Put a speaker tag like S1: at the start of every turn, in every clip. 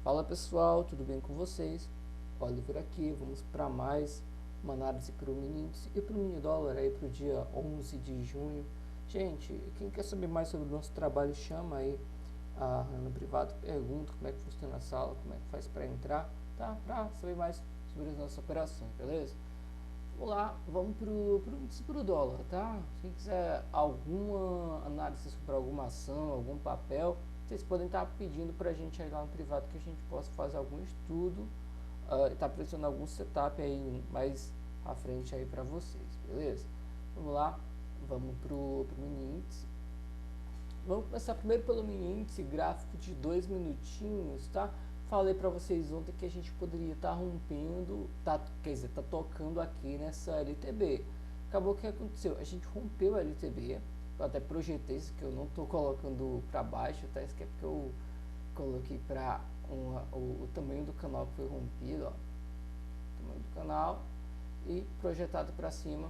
S1: Fala pessoal, tudo bem com vocês? Oliver aqui, vamos para mais uma análise para o mini índice e para o mini dólar aí para o dia 11 de junho. Gente, quem quer saber mais sobre o nosso trabalho, chama aí no privado, pergunta como é que funciona a sala, como é que faz para entrar, tá? Para saber mais sobre as nossas operações, beleza? Vamos lá, vamos pro índice pro dólar, tá? Quem quiser alguma análise sobre alguma ação, algum papel, vocês podem estar pedindo para a gente aí lá no privado que a gente possa fazer algum estudo, tá pressionando algum setup aí mais à frente aí para vocês, beleza? Vamos lá, vamos pro mini índice. Vamos começar primeiro pelo mini índice gráfico de 2 minutinhos, tá? Falei para vocês ontem que a gente poderia estar rompendo, quer dizer, tá tocando aqui nessa LTB. Acabou que aconteceu, a gente rompeu a LTB, eu até projetei isso que eu não estou colocando para baixo, tá? Isso que é porque eu coloquei para o tamanho do canal que foi rompido, ó, o tamanho do canal, e projetado para cima,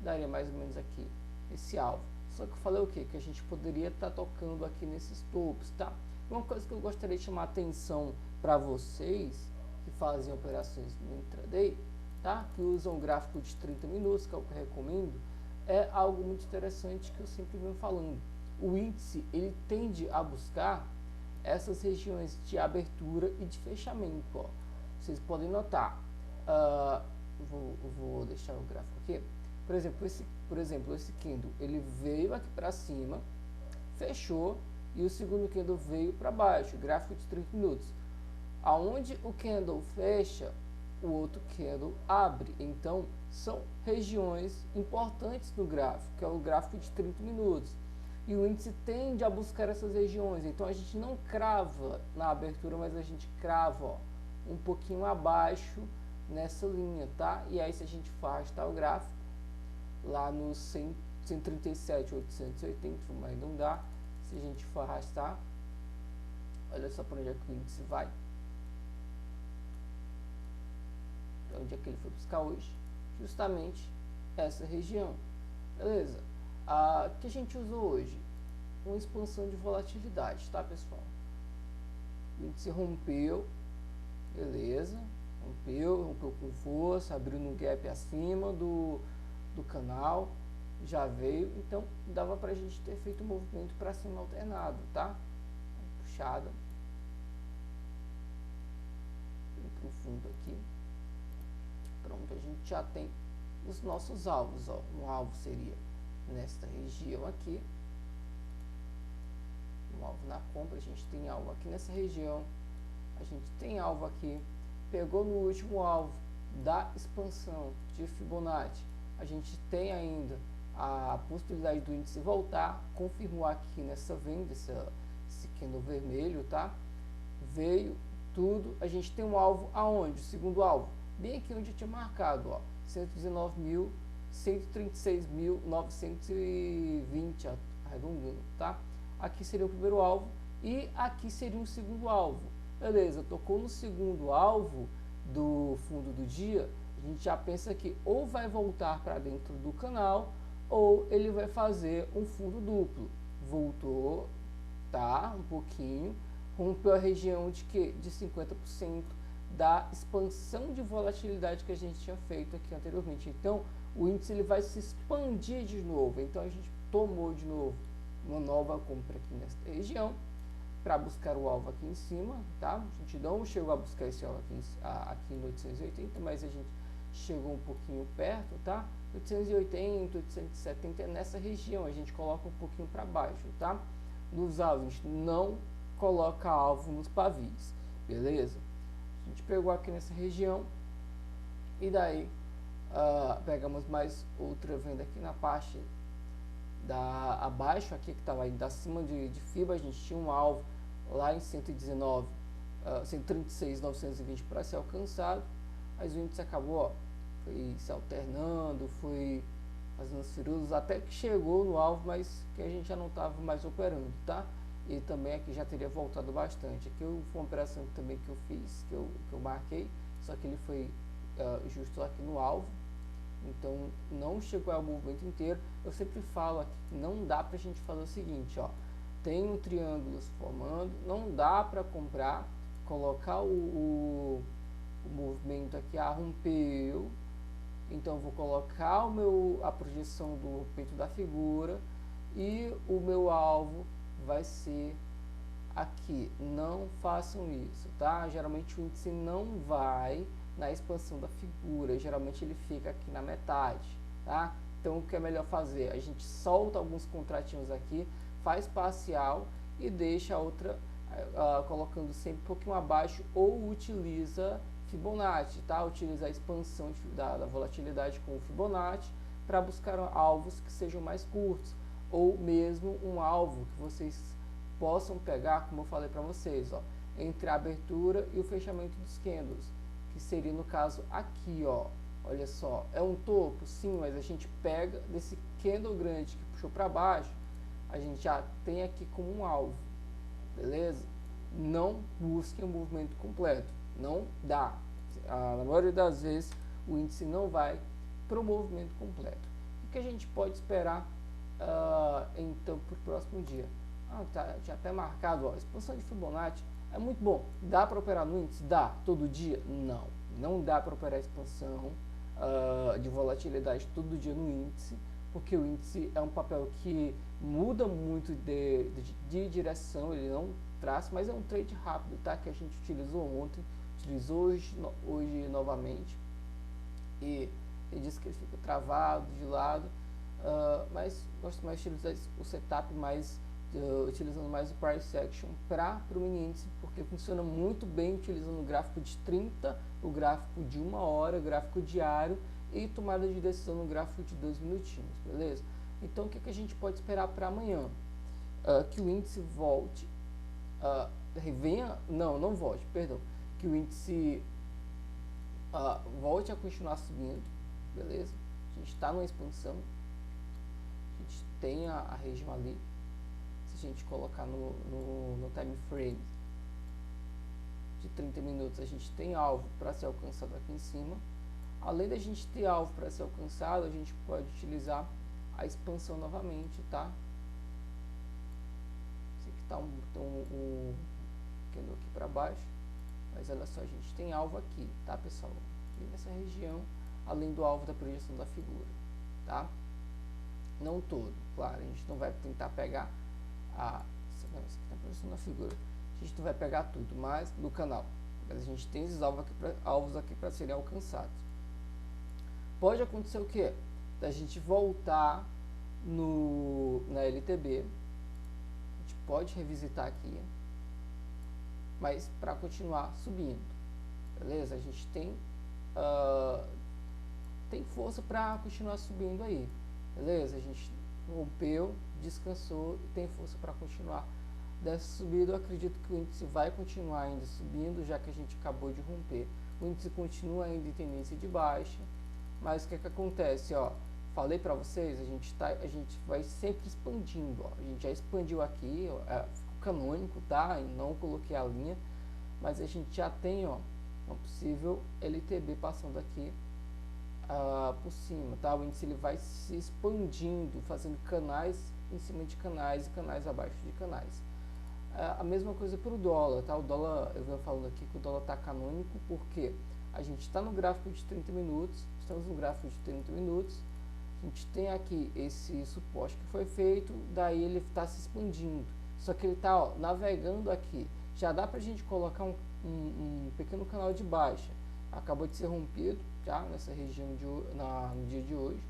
S1: daria mais ou menos aqui esse alvo. Só que eu falei o que? Que a gente poderia estar tocando aqui nesses topos, tá? Uma coisa que eu gostaria de chamar a atenção para vocês que fazem operações no intraday, tá? Que usam gráfico de 30 minutos, que é o que eu recomendo, é algo muito interessante que eu sempre venho falando. O índice, ele tende a buscar essas regiões de abertura e de fechamento, ó. Vocês podem notar, vou deixar o gráfico aqui. Por exemplo, esse candle, ele veio aqui para cima, fechou, e o segundo candle veio para baixo, gráfico de 30 minutos. Aonde o candle fecha, o outro candle abre. Então, são regiões importantes no gráfico, que é o gráfico de 30 minutos. E o índice tende a buscar essas regiões. Então, a gente não crava na abertura, mas a gente crava, ó, um pouquinho abaixo nessa linha, tá? E aí, se a for arrastar o gráfico, lá no 137.880, vamos arredondar, se a gente for arrastar, olha só para onde é que o índice vai. Para onde é que ele foi buscar hoje? Justamente essa região. Beleza? O que a gente usou hoje? Uma expansão de volatilidade, tá, pessoal? O índice rompeu, beleza? Rompeu com força, abriu no gap acima do canal, já veio, então dava pra gente ter feito um movimento para cima alternado, tá? Puxada bem profundo aqui. Pronto, a gente já tem os nossos alvos, ó. Um alvo seria nesta região aqui, um alvo na compra, a gente tem alvo aqui nessa região, a gente tem alvo aqui, pegou no último alvo da expansão de Fibonacci, a gente tem ainda a possibilidade do índice voltar, confirmou aqui nessa venda, esse candle vermelho, tá? Veio tudo, a gente tem um alvo aonde? O segundo alvo, bem aqui onde eu tinha marcado, ó, 119.136.920, arredondando, tá? Aqui seria o primeiro alvo e aqui seria o segundo alvo. Beleza, tocou no segundo alvo do fundo do dia, a gente já pensa que ou vai voltar para dentro do canal ou ele vai fazer um fundo duplo. Voltou, tá? Um pouquinho, rompeu a região de que? De 50% da expansão de volatilidade que a gente tinha feito aqui anteriormente. Então, o índice ele vai se expandir de novo. Então, a gente tomou de novo uma nova compra aqui nessa região para buscar o alvo aqui em cima, tá? A gente não chegou a buscar esse alvo aqui no 880, mas a gente chegou um pouquinho perto, tá? 880, 870 é nessa região, a gente coloca um pouquinho para baixo, tá? Nos alvos, a gente não coloca alvo nos pavis, beleza? A gente pegou aqui nessa região e daí pegamos mais outra venda aqui na parte abaixo aqui que estava ainda acima de FIBA, a gente tinha um alvo lá em 136.920 para ser alcançado, mas o índice acabou, ó, foi se alternando, foi fazendo as firulas, até que chegou no alvo, mas que a gente já não estava mais operando, tá? E também aqui já teria voltado bastante. Aqui foi uma operação também que eu fiz, que eu marquei, só que ele foi justo aqui no alvo, então não chegou ao movimento inteiro. Eu sempre falo aqui que não dá pra gente fazer o seguinte, ó, tem um triângulo se formando, não dá para comprar colocar o movimento aqui, rompeu, então vou colocar a projeção do rompimento da figura e o meu alvo vai ser aqui. Não façam isso, tá? Geralmente o índice não vai na expansão da figura, geralmente ele fica aqui na metade, tá? Então o que é melhor fazer? A gente solta alguns contratinhos aqui, faz parcial e deixa a outra colocando sempre um pouquinho abaixo, ou utiliza Fibonacci, tá? Utiliza a expansão da volatilidade com o Fibonacci para buscar alvos que sejam mais curtos, ou mesmo um alvo que vocês possam pegar, como eu falei para vocês, ó, entre a abertura e o fechamento dos candles, que seria no caso aqui, ó. Olha só, é um topo, sim, mas a gente pega desse candle grande que puxou para baixo, a gente já tem aqui como um alvo, beleza? Não busquem o movimento completo, não dá. Na maioria das vezes o índice não vai para o movimento completo. O que a gente pode esperar então para o próximo dia? Tá já até marcado, ó, expansão de Fibonacci é muito bom. Dá para operar no índice? Dá. Todo dia? Não. Não dá para operar expansão de volatilidade todo dia no índice, porque o índice é um papel que muda muito de direção, ele não traça, mas é um trade rápido, tá? Que a gente utilizou ontem, utilizou hoje novamente, e ele diz que ele fica travado, de lado, mas gosto mais de utilizar o setup utilizando mais o price action para o mini índice, porque funciona muito bem utilizando o gráfico de 30, o gráfico de 1 hora, o gráfico diário e tomada de decisão no gráfico de 2 minutinhos, beleza? Então o que a gente pode esperar para amanhã? Que o índice volte, não volte, perdão, que o índice volte a continuar subindo, beleza? A gente está numa expansão, a gente tem a região ali. Se a gente colocar no time frame de 30 minutos, a gente tem alvo para ser alcançado aqui em cima. Além da gente ter alvo para ser alcançado, a gente pode utilizar a expansão novamente, tá? Esse aqui está um candle aqui para baixo, mas olha só, a gente tem alvo aqui, tá, pessoal? E nessa região, além do alvo da projeção da figura, tá? Não todo, claro, a gente não vai tentar pegar isso aqui está projeção da figura, a gente não vai pegar tudo, mas no canal, mas a gente tem esses alvos aqui para serem alcançados. Pode acontecer o que? Da gente voltar na LTB, a gente pode revisitar aqui, mas para continuar subindo, beleza? A gente tem força para continuar subindo aí, beleza? A gente rompeu, descansou e tem força para continuar dessa subida. Eu acredito que o índice vai continuar ainda subindo, já que a gente acabou de romper. O índice continua ainda em tendência de baixa, mas o que acontece, ó? Falei para vocês, a gente vai sempre expandindo, ó. A gente já expandiu aqui, ó, ficou canônico, tá? E não coloquei a linha, mas a gente já tem, ó, uma possível LTB passando aqui por cima, tá? O índice ele vai se expandindo, fazendo canais em cima de canais e canais abaixo de canais. A mesma coisa para o dólar, tá? O dólar, eu venho falando aqui que o dólar está canônico porque a gente está no gráfico de 30 minutos, estamos no gráfico de 30 minutos, a gente tem aqui esse suporte que foi feito, daí ele está se expandindo, só que ele está navegando aqui. Já dá para a gente colocar um pequeno canal de baixa, acabou de ser rompido já nessa região no dia de hoje.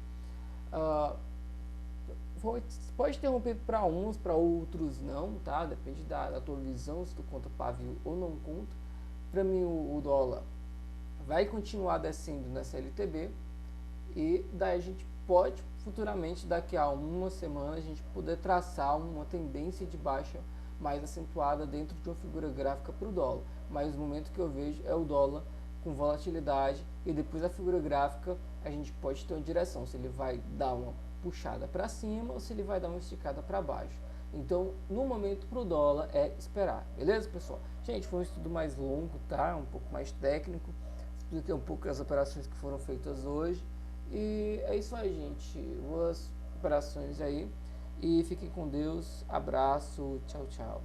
S1: Pode ter rompido para uns, para outros não, tá? Depende da tua visão, se tu conta pavio ou não conta. Para mim o dólar vai continuar descendo nessa LTB e daí a gente pode futuramente, daqui a uma semana, a gente poder traçar uma tendência de baixa mais acentuada dentro de uma figura gráfica para o dólar. Mas o momento que eu vejo é o dólar com volatilidade e depois a figura gráfica a gente pode ter uma direção, se ele vai dar uma puxada para cima ou se ele vai dar uma esticada para baixo. Então, no momento para o dólar é esperar, beleza, pessoal? Gente, foi um estudo mais longo, tá? Um pouco mais técnico, expliquei um pouco as operações que foram feitas hoje e é isso aí, gente. Boas operações aí e fiquem com Deus. Abraço, tchau, tchau.